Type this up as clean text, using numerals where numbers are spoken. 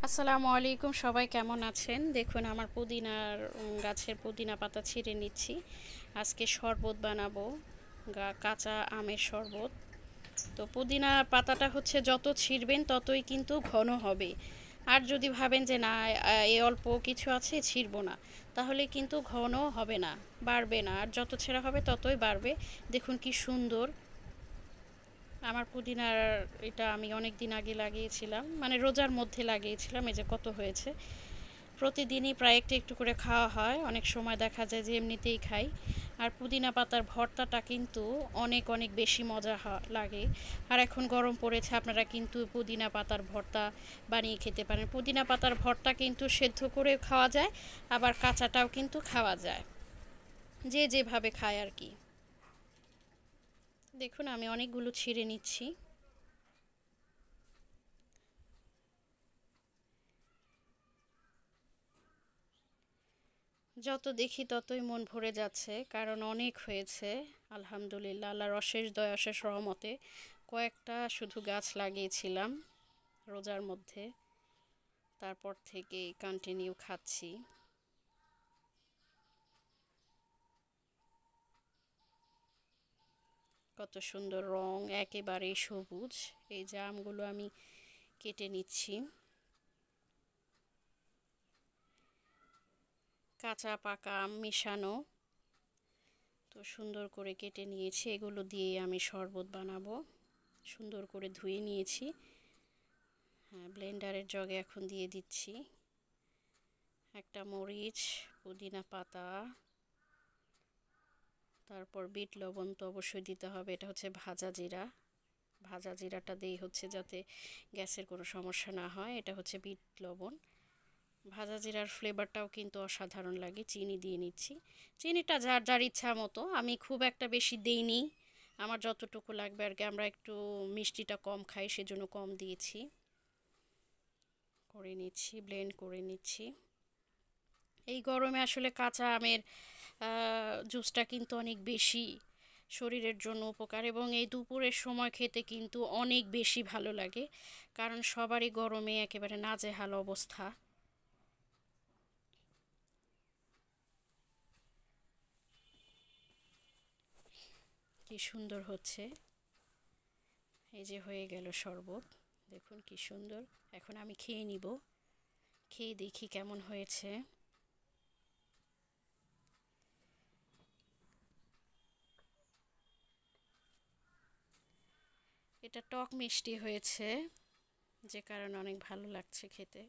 আসসালামু আলাইকুম, সবাই কেমন আছেন? দেখুন আমার পুদিনার গাছের পুদিনা পাতা ছিঁড়ে নিচ্ছি। আজকে শরবত বানাবো, কাঁচা আমের শরবত। তো পুদিনা পাতাটা হচ্ছে যত ছিঁড়বেন ততই কিন্তু ঘন হবে। আর যদি ভাবেন যে না, এই অল্প কিছু আছে ছিঁড়বো না, তাহলে কিন্তু ঘন হবে না, বাড়বে না। আর যত ছেঁড়া হবে ততই বাড়বে। দেখুন কি সুন্দর আমার পুদিনার। এটা আমি অনেক দিন আগে লাগিয়েছিলাম, মানে রোজার মধ্যে লাগিয়েছিলাম। এই যে কত হয়েছে। প্রতিদিনই প্রায় একটু একটু করে খাওয়া হয়, অনেক সময় দেখা যায় যে এমনিতেই খাই। আর পুদিনা পাতার ভর্তাটা কিন্তু অনেক অনেক বেশি মজা লাগে। আর এখন গরম পড়েছে, আপনারা কিন্তু পুদিনা পাতার ভর্তা বানিয়ে খেতে পারেন। পুদিনা পাতার ভর্তা কিন্তু সেদ্ধ করে খাওয়া যায়, আবার কাঁচাটাও কিন্তু খাওয়া যায়, যে যেভাবে খায় আর কি। দেখুন আমি অনেকগুলো ছিঁড়ে নিচ্ছি। যত দেখি ততই মন ভরে যাচ্ছে, কারণ অনেক হয়েছে। আলহামদুলিল্লাহ, আল্লাহর অশেষ দয়া অশেষ রহমতে কয়েকটা শুধু গাছ লাগিয়েছিলাম রোজার মধ্যে, তারপর থেকে কন্টিনিউ খাচ্ছি। কত সুন্দর রং, একেবারে সবুজ। এই যে আমগুলো আমি কেটে নিচ্ছি, কাঁচা পাকা আম মিশানো। তো সুন্দর করে কেটে নিয়েছি, এগুলো দিয়ে আমি শরবত বানাবো। সুন্দর করে ধুয়ে নিয়েছি। হ্যাঁ, ব্লেন্ডারের জগে এখন দিয়ে দিচ্ছি একটা মরিচ, পুদিনা পাতা, তারপর বিট লবণ তো অবশ্যই দিতে হবে। এটা হচ্ছে ভাজা জিরা। ভাজা জিরাটা দিই হচ্ছে যাতে গ্যাসের কোনো সমস্যা না হয়। এটা হচ্ছে বিট লবণ। ভাজা জিরার ফ্লেভারটাও কিন্তু অসাধারণ লাগে। চিনি দিয়ে নিচ্ছি। চিনিটা যার যার ইচ্ছা মতো, আমি খুব একটা বেশি দেইনি, আমার যতটুকু লাগবে আর কি। আমরা একটু মিষ্টিটা কম খাই, সেজন্য কম দিয়েছি। করে নিচ্ছি, ব্লেন্ড করে নিচ্ছি। এই গরমে আসলে কাঁচা আমের জুসটা কিন্তু অনেক বেশি শরীরের জন্য উপকার, এবং এই দুপুরের সময় খেতে কিন্তু অনেক বেশি ভালো লাগে, কারণ সবারই গরমে একেবারে নাজেহাল অবস্থা। কি সুন্দর হচ্ছে। এই যে হয়ে গেল শরবত। দেখুন কি সুন্দর। এখন আমি খেয়ে নিব, খেয়ে দেখি কেমন হয়েছে। এটা টক মিষ্টি হয়েছে, যে কারণে অনেক ভালো লাগছে খেতে।